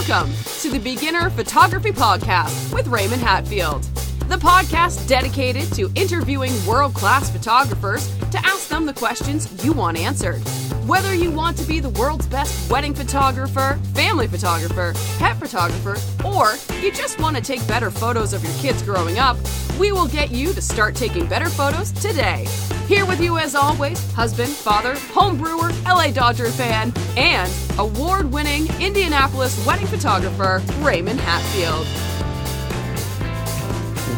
Welcome to the Beginner Photography Podcast with Raymond Hatfield, the podcast dedicated to interviewing world-class photographers to ask them the questions you want answered. Whether you want to be the world's best wedding photographer, family photographer, pet photographer, or you just want to take better photos of your kids growing up, we will get you to start taking better photos today. Here with you as always, husband, father, home brewer, LA Dodger fan, and award-winning Indianapolis wedding photographer, Raymond Hatfield.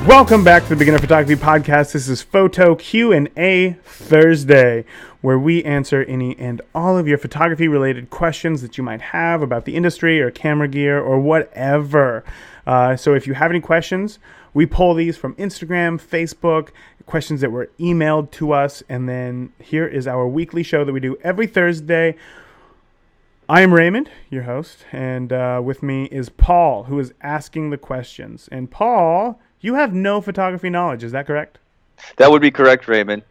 Welcome back to the Beginner Photography Podcast. This is Photo Q&A Thursday, where we answer any and all of your photography-related questions that you might have about the industry or camera gear or whatever. So if you have any questions, we pull these from Instagram, Facebook, questions that were emailed to us, and then here is our weekly show that we do every Thursday. I am Raymond, your host, and with me is Paul, who is asking the questions. And Paul, you have no photography knowledge, is that correct? That would be correct, Raymond.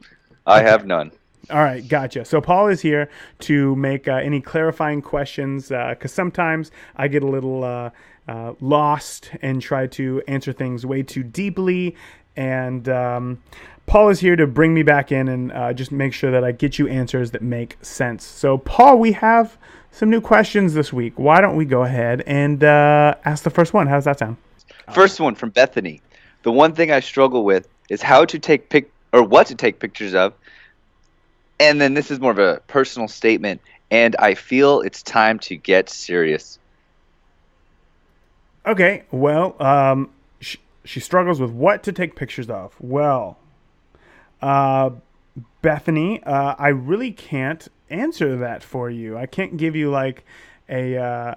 I have none. All right, gotcha. So Paul is here to make any clarifying questions, because sometimes I get a little lost and try to answer things way too deeply. And Paul is here to bring me back in and just make sure that I get you answers that make sense. So Paul, we have some new questions this week. Why don't we go ahead and ask the first one? How does that sound? First one from Bethany. The one thing I struggle with is how to take what to take pictures of. And then this is more of a personal statement, and I feel it's time to get serious. Okay, well, she struggles with what to take pictures of. Well, Bethany, I really can't answer that for you. I can't give you like a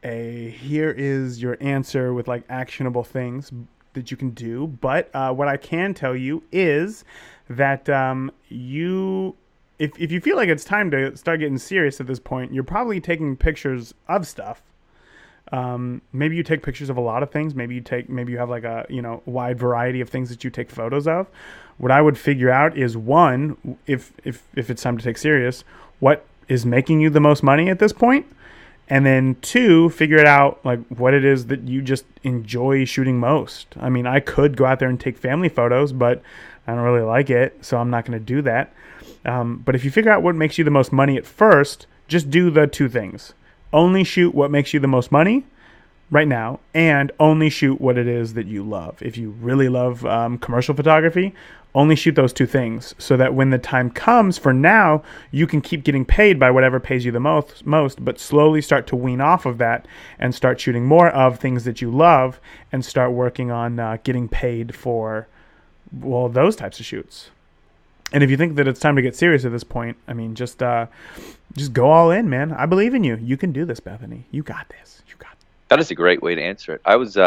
here is your answer with like actionable things that you can do. But what I can tell you is that if you feel like it's time to start getting serious at this point, you're probably taking pictures of stuff. Maybe you take pictures of a lot of things. Maybe you have like a wide variety of things that you take photos of. What I would figure out is, one, if it's time to take serious, what is making you the most money at this point? And then two, figure it out like what it is that you just enjoy shooting most. I mean, I could go out there and take family photos, but I don't really like it, so I'm not going to do that. But if you figure out what makes you the most money at first, just do the two things. Only shoot what makes you the most money right now, and only shoot what it is that you love. If you really love commercial photography, only shoot those two things, so that when the time comes, for now, you can keep getting paid by whatever pays you the most, but slowly start to wean off of that and start shooting more of things that you love and start working on getting paid for, well, those types of shoots. And if you think that it's time to get serious at this point, I mean, just go all in, man. I believe in you. You can do this, Bethany. You got this. You got this. That is a great way to answer it. I was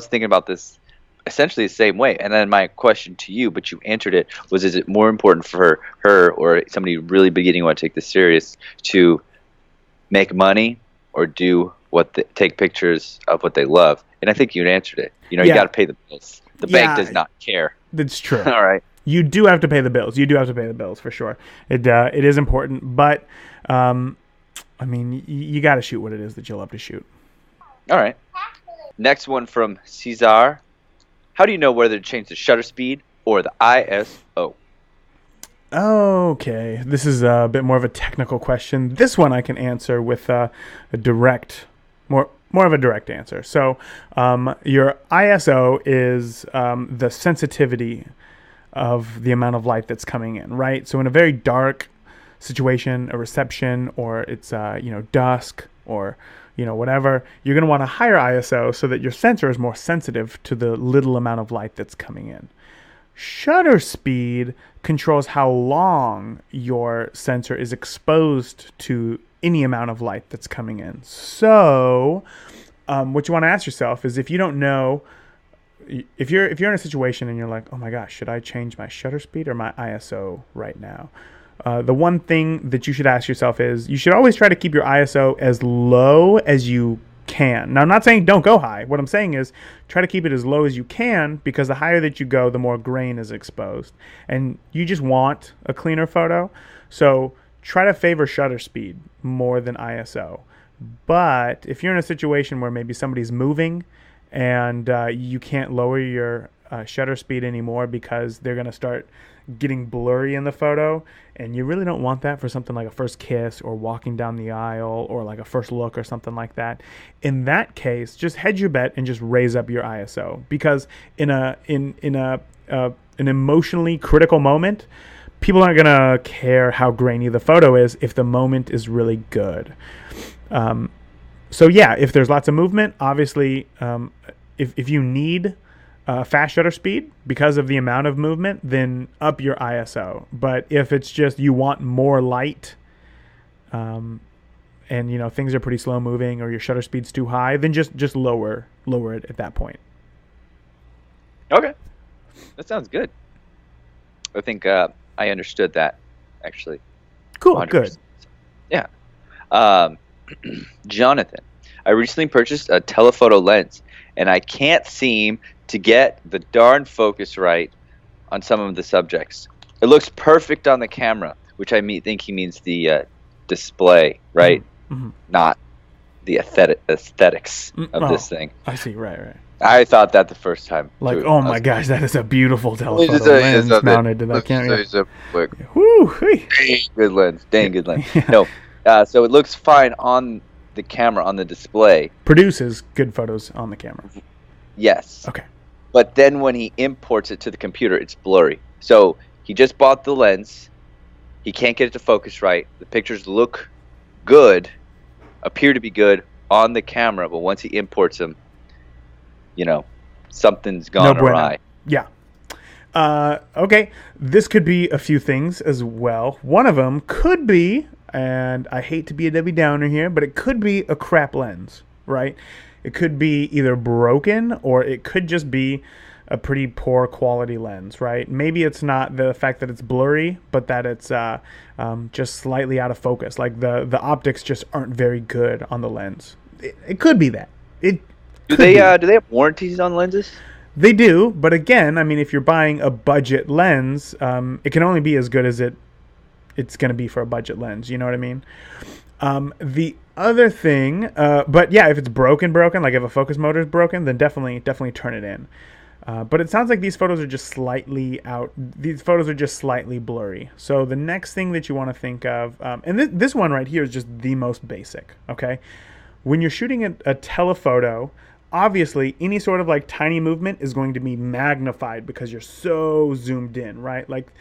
thinking about this essentially the same way. And then my question to you, but you answered it, was: is it more important for her or somebody really beginning to want to take this serious to make money or do take pictures of what they love? And I think you answered it. You got to pay the bills. The bank does not care. That's true. All right. You do have to pay the bills. You do have to pay the bills for sure. It is important, but I mean, you got to shoot what it is that you love to shoot. All right. Next one from Cesar. How do you know whether to change the shutter speed or the ISO? Okay, this is a bit more of a technical question. This one I can answer with a direct, more of a direct answer. So your ISO is the sensitivity of the amount of light that's coming in, right? So in a very dark situation, a reception, or it's dusk, or whatever, you're going to want a higher ISO so that your sensor is more sensitive to the little amount of light that's coming in. Shutter speed controls how long your sensor is exposed to any amount of light that's coming in. So what you want to ask yourself is, if you don't know, if you're in a situation and you're like, oh my gosh, should I change my shutter speed or my ISO right now? The one thing that you should ask yourself is, you should always try to keep your ISO as low as you can. Now, I'm not saying don't go high. What I'm saying is try to keep it as low as you can, because the higher that you go, the more grain is exposed. And you just want a cleaner photo. So try to favor shutter speed more than ISO. But if you're in a situation where maybe somebody's moving and you can't lower your shutter speed anymore because they're going to start getting blurry in the photo, and you really don't want that for something like a first kiss or walking down the aisle or like a first look or something like that, in that case, just hedge your bet and just raise up your ISO, because in an emotionally critical moment, people aren't going to care how grainy the photo is if the moment is really good. So yeah, if there's lots of movement, obviously, if you need fast shutter speed because of the amount of movement, then up your ISO. But if it's just you want more light, and things are pretty slow moving or your shutter speed's too high, then just lower it at that point. Okay, that sounds good. I think I understood that actually. Cool, 100%. good. Yeah. Jonathan, I recently purchased a telephoto lens, and I can't seem to get the darn focus right on some of the subjects. It looks perfect on the camera, which think he means the display, right? Mm-hmm. Not the aesthetics of this thing. I see, right. I thought that the first time. Like, too. oh my gosh, that is a beautiful telephoto lens mounted to that camera. Good lens. Dang good lens. No, so it looks fine on the camera, on the display. Produces good photos on the camera. Yes. Okay. But then when he imports it to the computer, it's blurry. So he just bought the lens. He can't get it to focus right. The pictures look good, appear to be good on the camera, but once he imports them, something's gone awry. Yeah. Okay. This could be a few things as well. One of them could be, and I hate to be a Debbie Downer here, but it could be a crap lens, right? It could be either broken or it could just be a pretty poor quality lens, right? Maybe it's not the fact that it's blurry, but that it's just slightly out of focus. Like the optics just aren't very good on the lens. It could be that. Do they have warranties on lenses? They do, but again, I mean, if you're buying a budget lens, it can only be as good as it's going to be for a budget lens. You know what I mean? The other thing, but yeah, if it's broken, like if a focus motor is broken, then definitely turn it in. But it sounds like these photos are just slightly out. These photos are just slightly blurry. So the next thing that you want to think of, and this one right here is just the most basic. Okay, when you're shooting a telephoto, obviously any sort of like tiny movement is going to be magnified because you're so zoomed in, right? Like,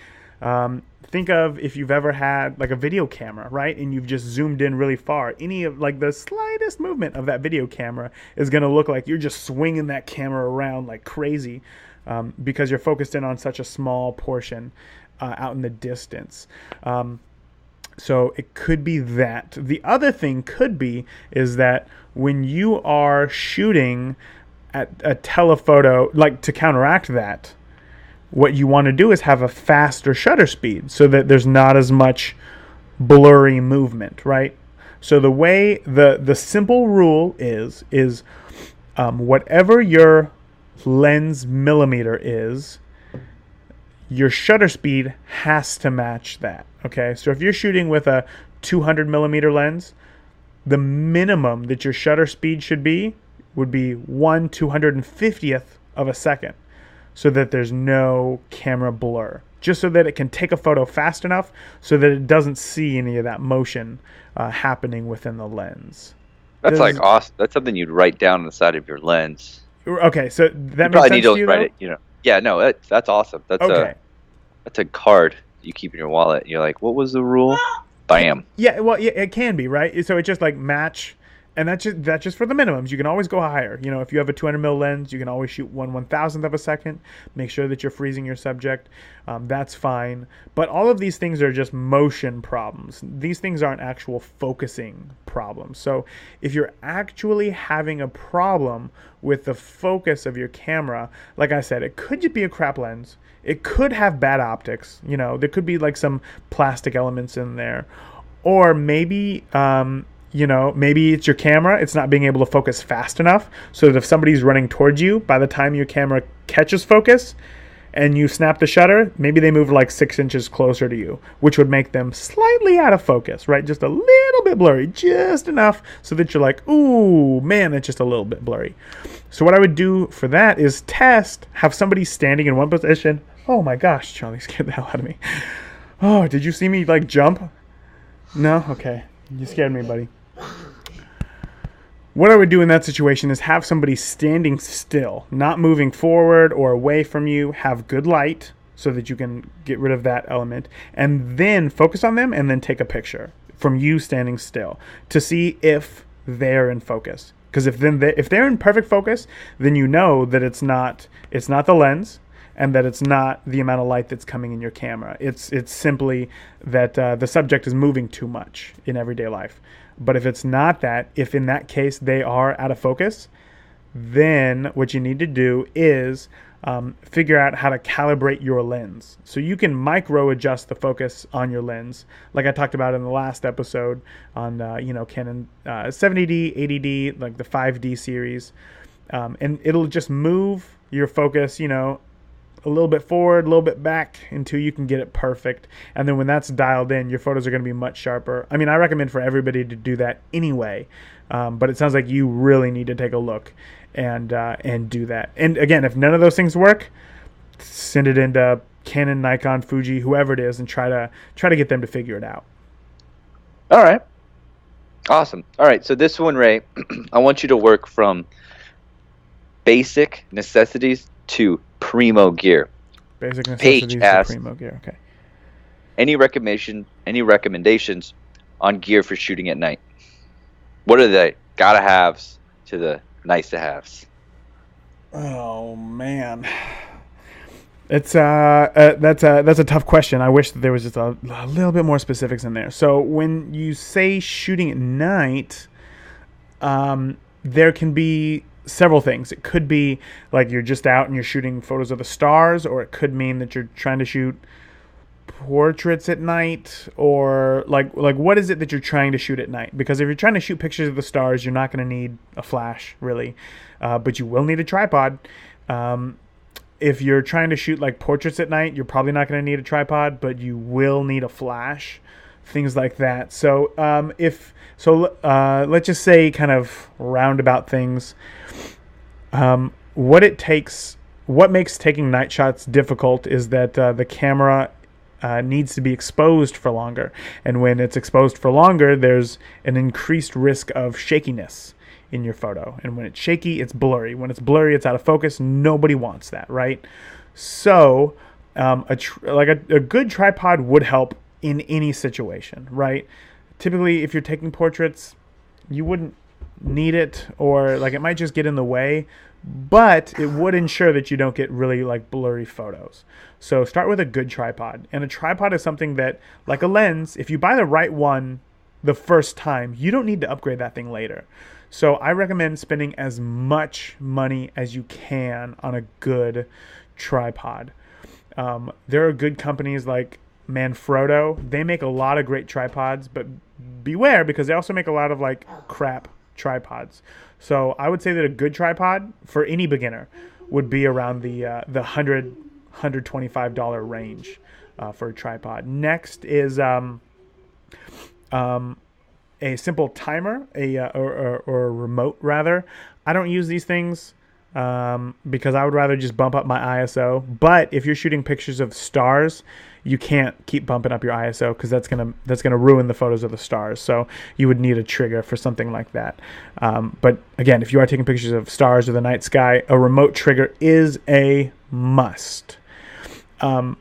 think of if you've ever had like a video camera, right? And you've just zoomed in really far. Any of like the slightest movement of that video camera is going to look like you're just swinging that camera around like crazy, because you're focused in on such a small portion out in the distance. So it could be that. The other thing could be is that when you are shooting at a telephoto, like to counteract that, what you want to do is have a faster shutter speed so that there's not as much blurry movement, right? So the way the simple rule is whatever your lens millimeter is, your shutter speed has to match that. Okay, so if you're shooting with a 200 millimeter lens, the minimum that your shutter speed would be 1/250th of a second, so that there's no camera blur, just so that it can take a photo fast enough so that it doesn't see any of that motion happening within the lens. That's like awesome. That's something you'd write down on the side of your lens. Okay, so that you makes sense to you, write it. Yeah, no, that's awesome. That's a card you keep in your wallet. You're like, what was the rule? Bam. Yeah, well, yeah, it can be, right? So it just like match, and that's just for the minimums. You can always go higher. If you have a 200 mil lens, you can always shoot 1/1000th of a second. Make sure that you're freezing your subject. That's fine. But all of these things are just motion problems. These things aren't actual focusing problems. So if you're actually having a problem with the focus of your camera, like I said, it could just be a crap lens. It could have bad optics. There could be like some plastic elements in there. Or maybe, maybe it's your camera. It's not being able to focus fast enough so that if somebody's running towards you, by the time your camera catches focus, and you snap the shutter, maybe they move like 6 inches closer to you, which would make them slightly out of focus, right? Just a little bit blurry, just enough so that you're like, ooh, man, it's just a little bit blurry. So what I would do for that is have somebody standing in one position. Oh my gosh, Charlie scared the hell out of me. Oh, did you see me like jump? No? Okay. You scared me, buddy. What I would do in that situation is have somebody standing still, not moving forward or away from you, have good light so that you can get rid of that element, and then focus on them and then take a picture from you standing still to see if they're in focus. Because if they're in perfect focus, then you know that it's not the lens and that it's not the amount of light that's coming in your camera. It's simply that the subject is moving too much in everyday life. But if it's not that, if in that case they are out of focus, then what you need to do is figure out how to calibrate your lens. So you can micro adjust the focus on your lens, like I talked about in the last episode on Canon 70D, 80D, like the 5D series, and it'll just move your focus, a little bit forward, a little bit back until you can get it perfect. And then when that's dialed in, your photos are going to be much sharper. I mean, I recommend for everybody to do that anyway, but it sounds like you really need to take a look and do that. And again, if none of those things work, send it into Canon, Nikon, Fuji, whoever it is, and try to get them to figure it out. All right. Awesome. All right. So this one, Ray, I want you to work from basic necessities to primo gear. Basic necessities to primo gear. Okay. Any recommendations on gear for shooting at night? What are the gotta haves to the nice to haves? Oh man, it's that's a tough question. I wish that there was just a little bit more specifics in there. So when you say shooting at night, there can be several things. It could be like you're just out and you're shooting photos of the stars, or it could mean that you're trying to shoot portraits at night, or like what is it that you're trying to shoot at night? Because if you're trying to shoot pictures of the stars, you're not going to need a flash really, but you will need a tripod. If you're trying to shoot like portraits at night, you're probably not going to need a tripod, but you will need a flash, things like that. So let's just say, kind of roundabout things, what makes taking night shots difficult is that the camera needs to be exposed for longer. And when it's exposed for longer, there's an increased risk of shakiness in your photo. And when it's shaky, it's blurry. When it's blurry, it's out of focus. Nobody wants that, right? So a good tripod would help in any situation, right? Typically, if you're taking portraits, you wouldn't need it, or like it might just get in the way, but it would ensure that you don't get really like blurry photos. So start with a good tripod. And a tripod is something that, like a lens, if you buy the right one the first time, you don't need to upgrade that thing later. So I recommend spending as much money as you can on a good tripod. There are good companies like Manfrotto. They make a lot of great tripods, but beware, because they also make a lot of like crap tripods. So I would say that a good tripod for any beginner would be around the $125 range for a tripod. Next is a simple timer, or a remote rather. I don't use these things because I would rather just bump up my ISO. But if you're shooting pictures of stars, you can't keep bumping up your ISO because that's gonna ruin the photos of the stars. So you would need a trigger for something like that. But again, if you are taking pictures of stars or the night sky, a remote trigger is a must. And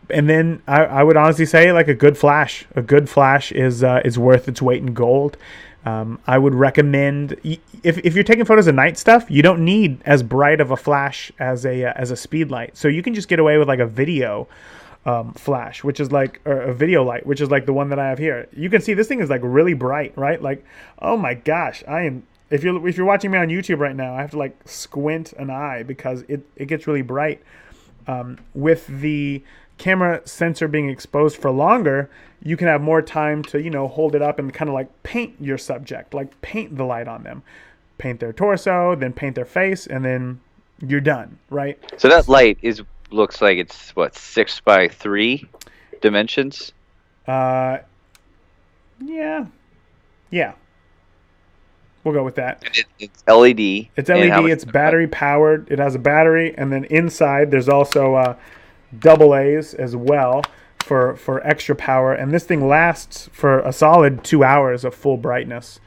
then I would honestly say like a good flash. A good flash is worth its weight in gold. I would recommend, if you're taking photos of night stuff, you don't need as bright of a flash as a speed light. So you can just get away with like a video flash, which is like, or a video light, which is like the one that I have here. You can see this thing is like really bright, right? Like, oh my gosh, if you're watching me on YouTube right now, I have to like squint an eye because it gets really bright. With the camera sensor being exposed for longer, you can have more time to, hold it up and kind of like paint your subject, like paint the light on them, paint their torso, then paint their face, and then you're done, right? So that light is looks like it's, 6x3 dimensions? Yeah. Yeah. We'll go with that. And it's LED. It's LED. It's battery powered. It has a battery, and then inside there's also double A's as well for extra power. And this thing lasts for a solid 2 hours of full brightness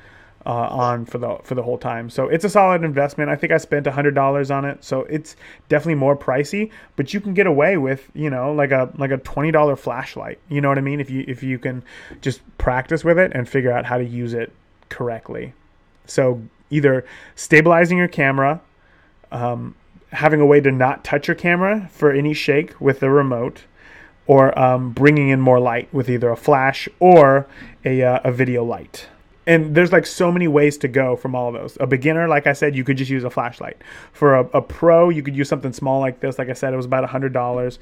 on for the whole time. So it's a solid investment. I think I spent $100 on it. So it's definitely more pricey, but you can get away with, like a $20 flashlight. You know what I mean? If you can just practice with it and figure out how to use it correctly. So either stabilizing your camera, having a way to not touch your camera for any shake with the remote, or bringing in more light with either a flash or a video light. And there's like so many ways to go from all of those. A beginner, like I said, you could just use a flashlight. For a pro, you could use something small like this. Like I said, it was about $100.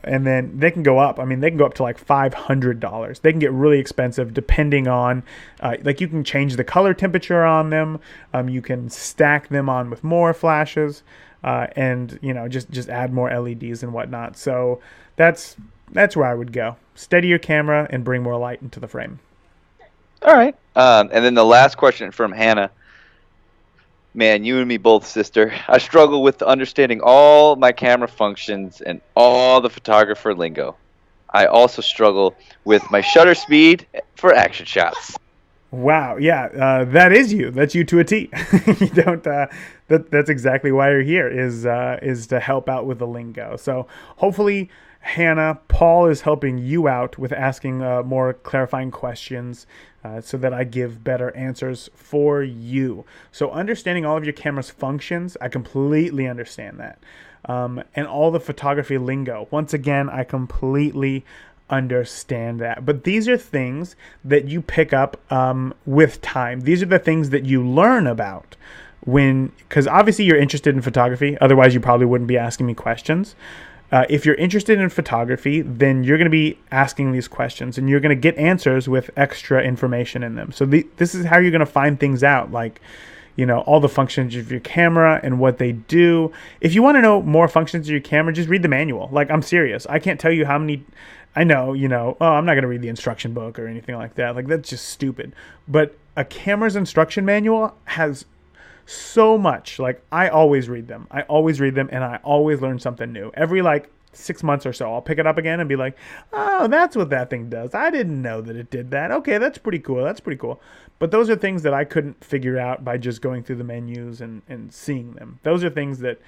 And then they can go up. I mean, they can go up to like $500. They can get really expensive depending on, like you can change the color temperature on them. You can stack them on with more flashes, and just add more LEDs and whatnot. So that's where I would go. Steady your camera and bring more light into the frame. All right. And then the last question from Hannah. Man, you and me both, sister. I struggle with understanding all my camera functions and all the photographer lingo. I also struggle with my shutter speed for action shots. Wow. Yeah, that is you. That's you to a T. You don't. That's exactly why you're here. Is to help out with the lingo. So hopefully, Hannah, Paul is helping you out with asking more clarifying questions, so that I give better answers for you. So understanding all of your camera's functions, I completely understand that. And all the photography lingo. Once again, I completely understand that. But these are things that you pick up with time. These are the things that you learn about because obviously you're interested in photography. Otherwise, you probably wouldn't be asking me questions. If you're interested in photography, then you're going to be asking these questions, and you're going to get answers with extra information in them. So this is how you're going to find things out, like, all the functions of your camera and what they do. If you want to know more functions of your camera, just read the manual. Like, I'm serious. I can't tell you how many. I know, I'm not going to read the instruction book or anything like that. Like, that's just stupid. But a camera's instruction manual has so much. Like, I always read them, and I always learn something new. Every 6 months or so, I'll pick it up again and be like, oh, that's what that thing does. I didn't know that it did that. Okay, that's pretty cool. But those are things that I couldn't figure out by just going through the menus and seeing them. Those are things that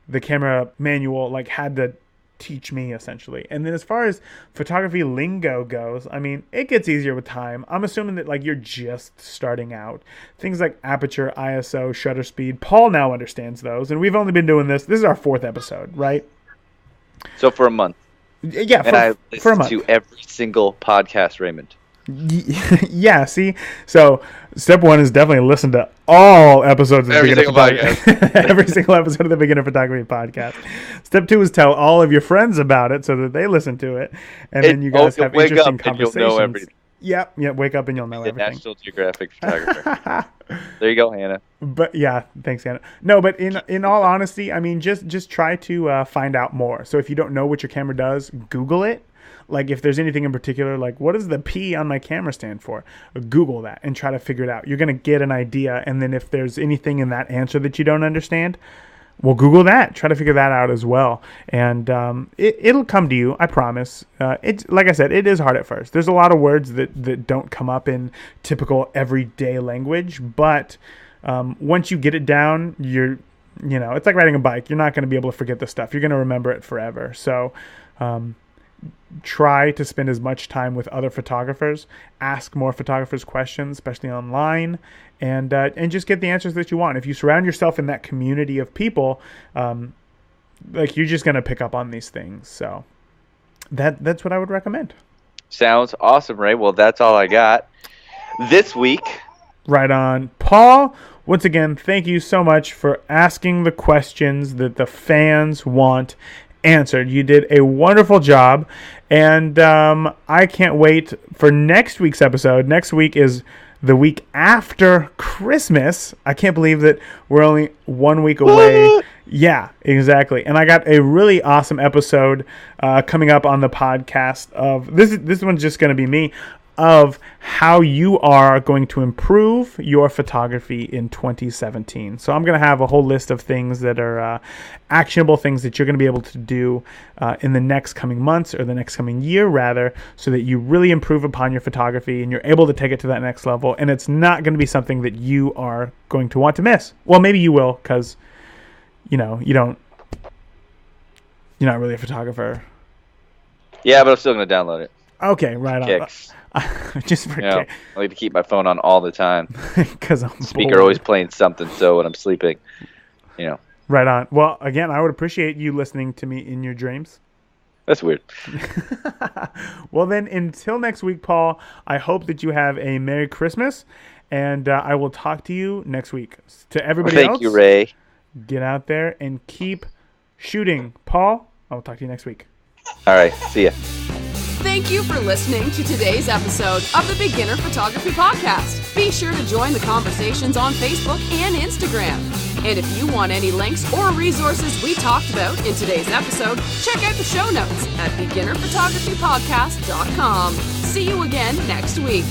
the camera manual had to teach me, essentially. And then as far as photography lingo goes, I mean, it gets easier with time. I'm assuming that you're just starting out. Things like aperture, ISO, shutter speed. Paul now understands those, and we've only been doing this. This is our 4th episode, right? So for a month. Yeah, I for a month. To every single podcast, Raymond. Yeah, see? So step 1 is definitely listen to all episodes of the Every Beginner single Photography. Every single episode of the Beginner Photography podcast. Step 2 is tell all of your friends about it so that they listen to it, and then you guys have interesting conversations. You'll know everything. Yep, wake up and you'll know everything. National Geographic photographer. There you go, Hannah. But yeah, thanks, Hannah. No, but in all honesty, I mean, just try to find out more. So if you don't know what your camera does, Google it. Like, if there's anything in particular, like, what does the P on my camera stand for? Google that and try to figure it out. You're going to get an idea. And then if there's anything in that answer that you don't understand, well, Google that. Try to figure that out as well. And it'll come to you, I promise. It's like I said, it is hard at first. There's a lot of words that don't come up in typical everyday language. But once you get it down, it's like riding a bike. You're not going to be able to forget this stuff. You're going to remember it forever. So try to spend as much time with other photographers, ask more photographers questions, especially online, and just get the answers that you want. If you surround yourself in that community of people, you're just going to pick up on these things. So that's what I would recommend. Sounds awesome, Ray. Well, that's all I got this week. Right on. Paul, once again, thank you so much for asking the questions that the fans want answered. You did a wonderful job, and I can't wait for next week's episode. Next week is the week after Christmas. I can't believe that we're only 1 week away. What? Yeah, exactly. And I got a really awesome episode coming up on the podcast of this one's just going to be me, of how you are going to improve your photography in 2017. So I'm going to have a whole list of things that are actionable things that you're going to be able to do in the next coming months, or the next coming year rather, so that you really improve upon your photography and you're able to take it to that next level. And it's not going to be something that you are going to want to miss. Well, maybe you will, because you're not really a photographer. Yeah, but I'm still going to download it. Okay, right on. Kicks. Just for I like to keep my phone on all the time. Because I'm Speaker bored. always playing something, so when I'm sleeping, Right on. Well, again, I would appreciate you listening to me in your dreams. That's weird. Well, then, until next week, Paul, I hope that you have a Merry Christmas, and I will talk to you next week. To everybody else, Thank you, Ray. get out there and keep shooting. Paul, I will talk to you next week. All right, see ya. Thank you for listening to today's episode of the Beginner Photography Podcast. Be sure to join the conversations on Facebook and Instagram. And if you want any links or resources we talked about in today's episode, check out the show notes at beginnerphotographypodcast.com. See you again next week.